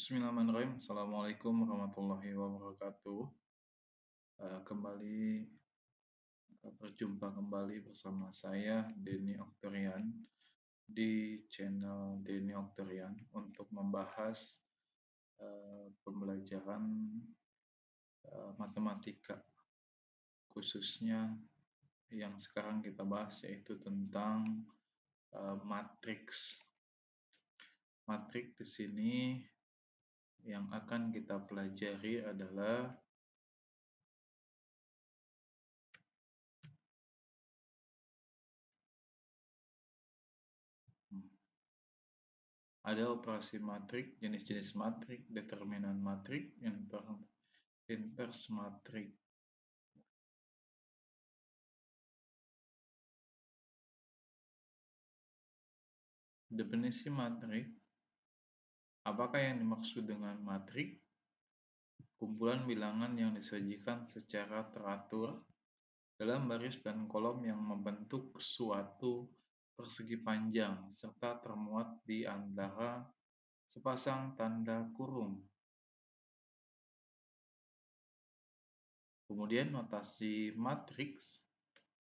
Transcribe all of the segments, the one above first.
Bismillahirrahmanirrahim. Assalamualaikum warahmatullahi wabarakatuh. Kembali berjumpa kembali bersama saya Denny Oktorian di channel Denny Oktorian untuk membahas pembelajaran matematika, khususnya yang sekarang kita bahas yaitu tentang matriks. Matriks di sini yang akan kita pelajari adalah ada operasi matrik, jenis-jenis matrik, determinan matrik, inverse matrik. Definisi matrik. Apakah yang dimaksud dengan matrik? Kumpulan bilangan yang disajikan secara teratur dalam baris dan kolom yang membentuk suatu persegi panjang serta termuat di antara sepasang tanda kurung. Kemudian notasi matriks.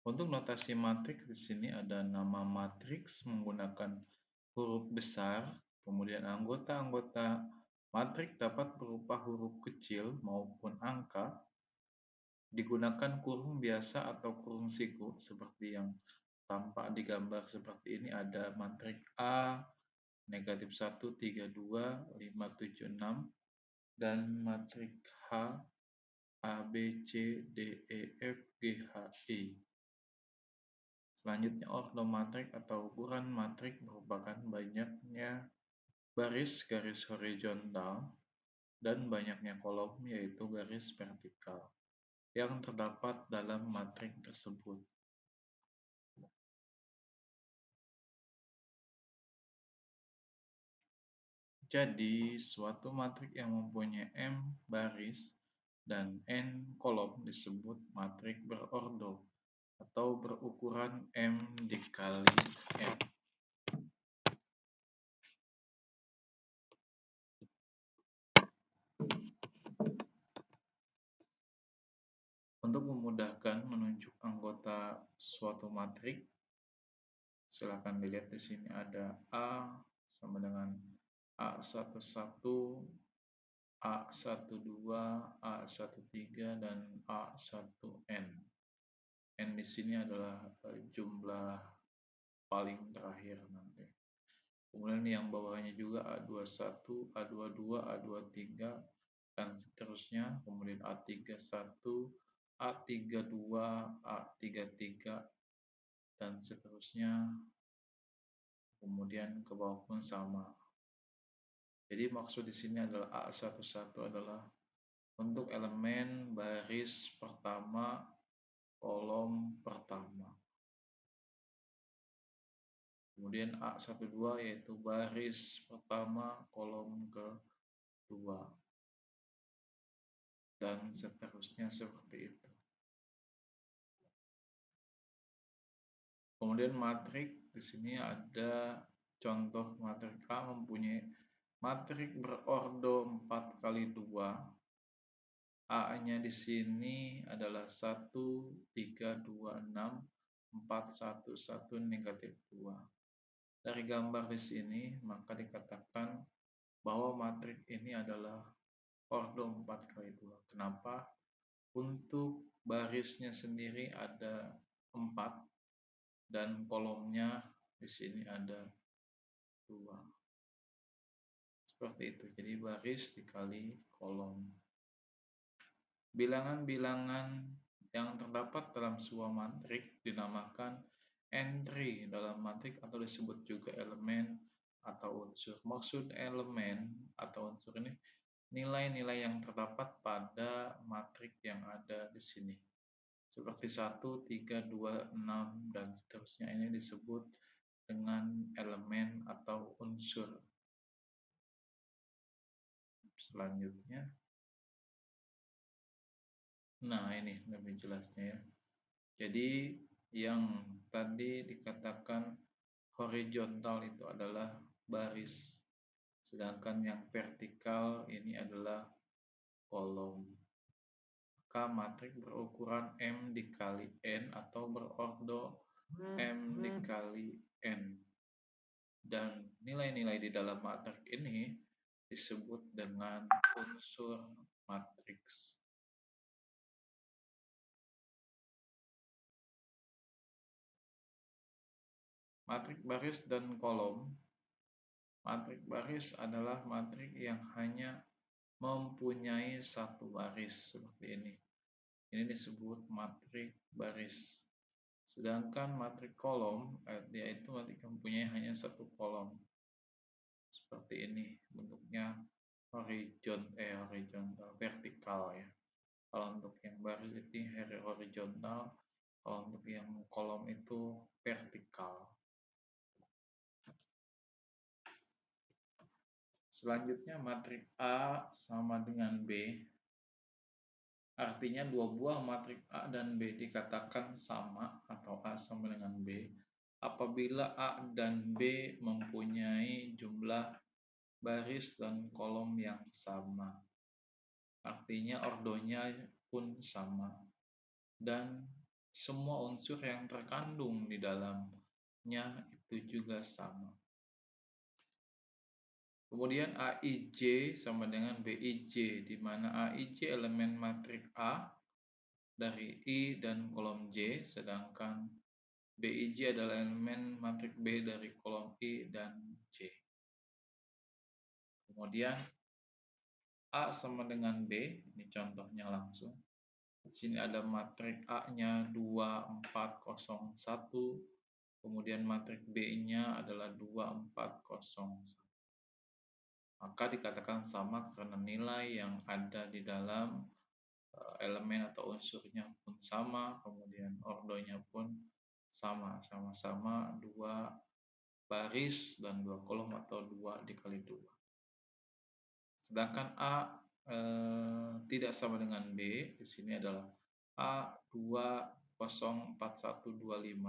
Untuk notasi matriks di sini ada nama matriks menggunakan huruf besar, kemudian anggota-anggota matriks dapat berupa huruf kecil maupun angka, digunakan kurung biasa atau kurung siku seperti yang tampak di gambar seperti ini. Ada matriks A, negatif 1, 3, 2, 5, 7, 6, dan matriks H, A, B, C, D, E, F, G, H, I. Selanjutnya ortomatrik atau ukuran matrik merupakan banyaknya garis horizontal dan banyaknya kolom yaitu garis vertikal yang terdapat dalam matrik tersebut. Jadi, suatu matrik yang mempunyai M baris dan N kolom disebut matrik berordo atau berukuran M dikali N. Untuk memudahkan menunjuk anggota suatu matrik, silakan dilihat di sini ada A sama dengan A11, A12, A13, dan A1N. N di sini adalah jumlah paling terakhir nanti. Kemudian yang bawahnya juga A21, A22, A23, dan seterusnya. Kemudian A31, A32, A33, dan seterusnya. Kemudian ke bawah pun sama. Jadi maksud di sini adalah A11 adalah untuk elemen baris pertama, kolom pertama. Kemudian A12 yaitu baris pertama, kolom kedua. Dan seterusnya seperti itu. Kemudian matrik di sini ada contoh matrik A mempunyai matrik berordo 4 kali 2. A-nya di sini adalah 1, 3, 2, 6, 4, 1, 1, negatif 2. Dari gambar di sini, maka dikatakan bahwa matrik ini adalah ordo 4 kali 2. Kenapa? Untuk barisnya sendiri ada 4 dan kolomnya di sini ada 2. Seperti itu. Jadi baris dikali kolom. Bilangan-bilangan yang terdapat dalam sebuah matrik dinamakan entry dalam matrik atau disebut juga elemen atau unsur. Maksud elemen atau unsur ini nilai-nilai yang terdapat pada matrik yang ada di sini. Seperti 1, 3, 2, 6, dan seterusnya ini disebut dengan elemen atau unsur. Selanjutnya. Nah, ini lebih jelasnya ya. Jadi yang tadi dikatakan horizontal itu adalah baris. sedangkan yang vertikal ini adalah kolom. Maka matrik berukuran M dikali N atau berordo M dikali N. Dan nilai-nilai di dalam matrik ini disebut dengan unsur matriks. Matrik baris dan kolom. Matrik baris adalah matrik yang hanya mempunyai satu baris seperti ini. Ini disebut matrik baris. Sedangkan matrik kolom, yaitu matrik yang mempunyai hanya satu kolom. Seperti ini bentuknya horizontal, vertikal ya. Kalau untuk yang baris itu horizontal, kalau untuk yang kolom itu vertikal. Selanjutnya matrik A sama dengan B. Artinya dua buah matrik A dan B dikatakan sama atau A sama dengan B apabila A dan B mempunyai jumlah baris dan kolom yang sama. Artinya ordonya pun sama dan semua unsur yang terkandung di dalamnya itu juga sama. Kemudian AIJ sama dengan BIJ, di mana AIJ elemen matrik A dari I dan kolom J, sedangkan BIJ adalah elemen matrik B dari kolom I dan J. Kemudian A sama dengan B, ini contohnya langsung. Di sini ada matrik A-nya 2, 4, 0, 1, kemudian matrik B-nya adalah 2, 4, 0, 1. Maka dikatakan sama karena nilai yang ada di dalam elemen atau unsurnya pun sama, kemudian ordonya pun sama, sama-sama 2 baris dan 2 kolom atau 2 dikali 2. Sedangkan A tidak sama dengan B, di sini adalah A204125,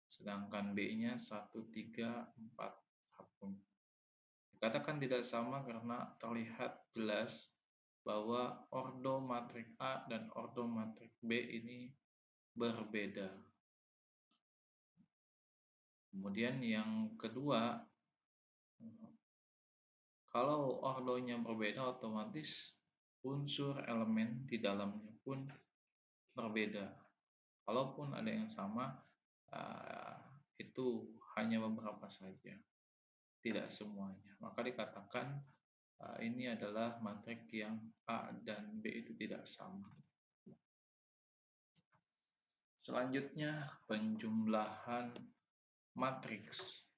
sedangkan B-nya 1341. Dikatakan tidak sama karena terlihat jelas bahwa ordo matrik A dan ordo matrik B ini berbeda. Kemudian yang kedua, kalau ordonya berbeda otomatis unsur elemen di dalamnya pun berbeda. Kalaupun ada yang sama, itu hanya beberapa saja, tidak semuanya. Maka dikatakan ini adalah matrik yang A dan B itu tidak sama. Selanjutnya penjumlahan matriks.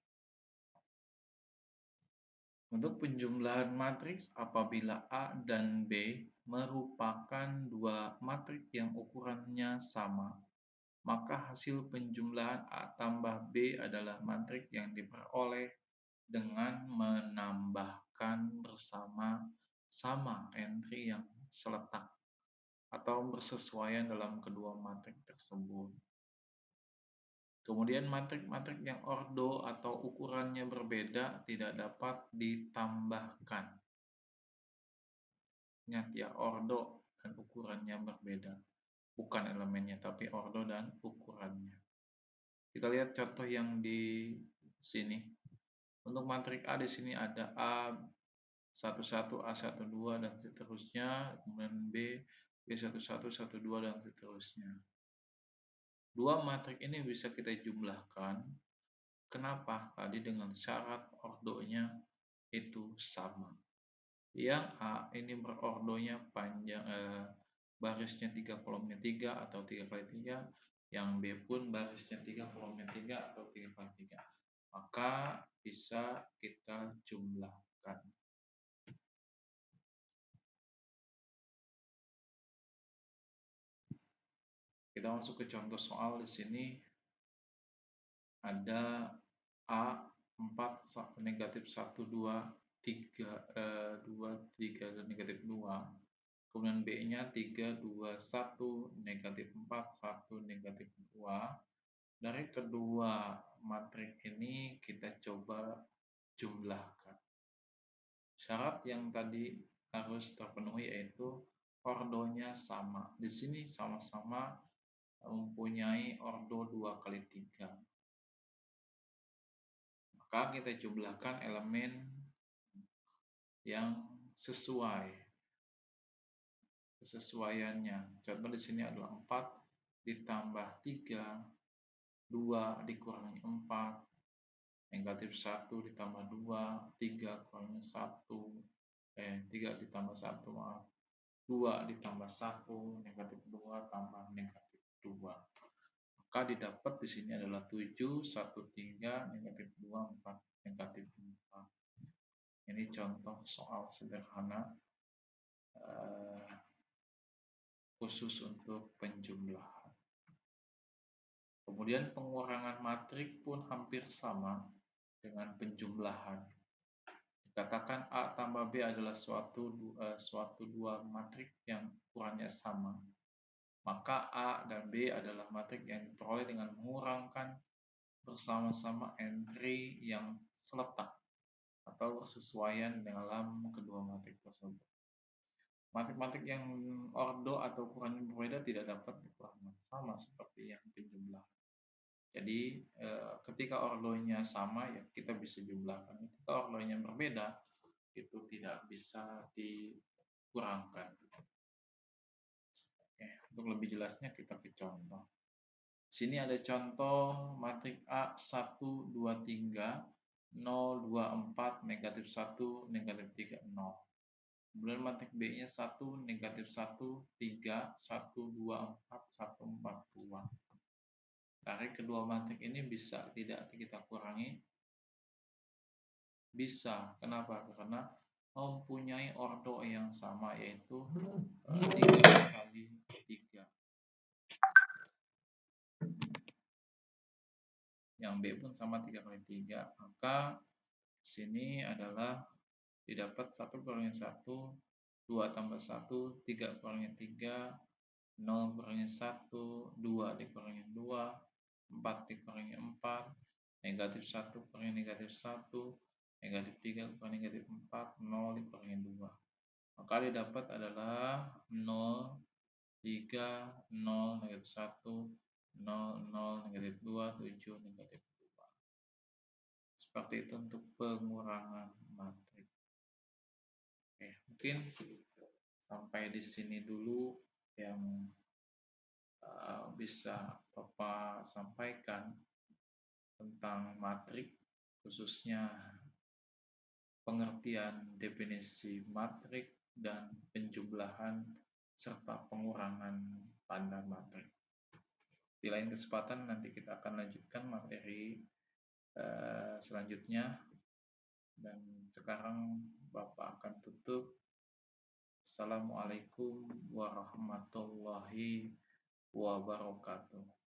Untuk penjumlahan matriks apabila A dan B merupakan dua matriks yang ukurannya sama, maka hasil penjumlahan A tambah B adalah matriks yang diperoleh dengan menambahkan bersama-sama entry yang seletak atau bersesuaian dalam kedua matriks tersebut. Kemudian matrik-matrik yang ordo atau ukurannya berbeda tidak dapat ditambahkan. Ingat ya, ordo dan ukurannya berbeda. Bukan elemennya, tapi ordo dan ukurannya. Kita lihat contoh yang di sini. Untuk matrik A di sini ada A11, A12 dan seterusnya, kemudian B, B11, 12 dan seterusnya. Dua matrik ini bisa kita jumlahkan. Kenapa? Tadi dengan syarat ordonya itu sama. Yang A ini berordonya panjang, barisnya 3, kolomnya 3 atau 3 kali 3. Yang B pun barisnya 3, kolomnya 3 atau 3 kali 3. Maka bisa kita jumlahkan. Kita masuk ke contoh soal. Di sini ada A 4, negatif 1, 2, 3, 2, 3 dan negatif 2. Kemudian B-nya 3, 2, 1, negatif 4, 1, negatif 2. Dari kedua matrik ini kita coba jumlahkan. Syarat yang tadi harus terpenuhi yaitu ordonya sama. Di sini sama-sama mempunyai ordo 2 kali 3. Maka kita jumlahkan elemen yang sesuai kesesuaiannya. Contoh di sini adalah 4 ditambah 3, 2 dikurangi 4, negatif 1 ditambah 2, 3 kurangi 1, 3 ditambah 1, maaf, 2 ditambah 1, negatif 2 tambah negatif 2. Maka didapat di sini adalah 7, 1, 3, negatif 2, 4, negatif 4. Ini contoh soal sederhana khusus untuk penjumlahan. Kemudian pengurangan matrik pun hampir sama dengan penjumlahan. Dikatakan A tambah B adalah suatu dua matrik yang ukurannya sama. Maka A dan B adalah matrik yang diperoleh dengan mengurangkan bersama-sama entry yang seletak atau kesesuaian dalam kedua matrik tersebut. Matrik-matrik yang ordo atau ukurannya berbeda tidak dapat dikurangkan sama seperti yang penjumlahan. Jadi ketika ordonya sama ya kita bisa jumlahkan. Ketika ordonya berbeda itu tidak bisa dikurangkan. Oke, untuk lebih jelasnya kita ke contoh. Sini ada contoh matrik A 1, 2, 3, 0, 2, 4, negatif 1, negatif 3, 0. Kemudian matrik B-nya 1, negatif 1, 3, 1, 2, 4, 1, 4, 2. Dari kedua matrik ini bisa tidak kita kurangi? Bisa. Kenapa? Karena mempunyai ordo yang sama yaitu 3 kali 3. Yang B pun sama 3 kali 3. Maka sini adalah didapat 1 kurangi 1, 2 tambah 1, 3 kurangi 3, 0 kurangi 1, 2 dikurangi 2, 4 dikurangi 4, negatif 1 kurangi negatif 1, negatif 3 kurangi negatif 4, 0 dikurangi 2. Maka didapat adalah 0, 3, 0, negatif 1, 0, 0, negatif 2, 7, negatif 2. Seperti itu untuk pengurangan matrik. Oke, mungkin sampai di sini dulu yang bisa Bapak sampaikan tentang matrik, khususnya pengertian definisi matrik dan penjumlahan serta pengurangan pada matrik. Di lain kesempatan nanti kita akan lanjutkan materi selanjutnya, dan sekarang Bapak akan tutup. Assalamualaikum warahmatullahi wabarakatuh.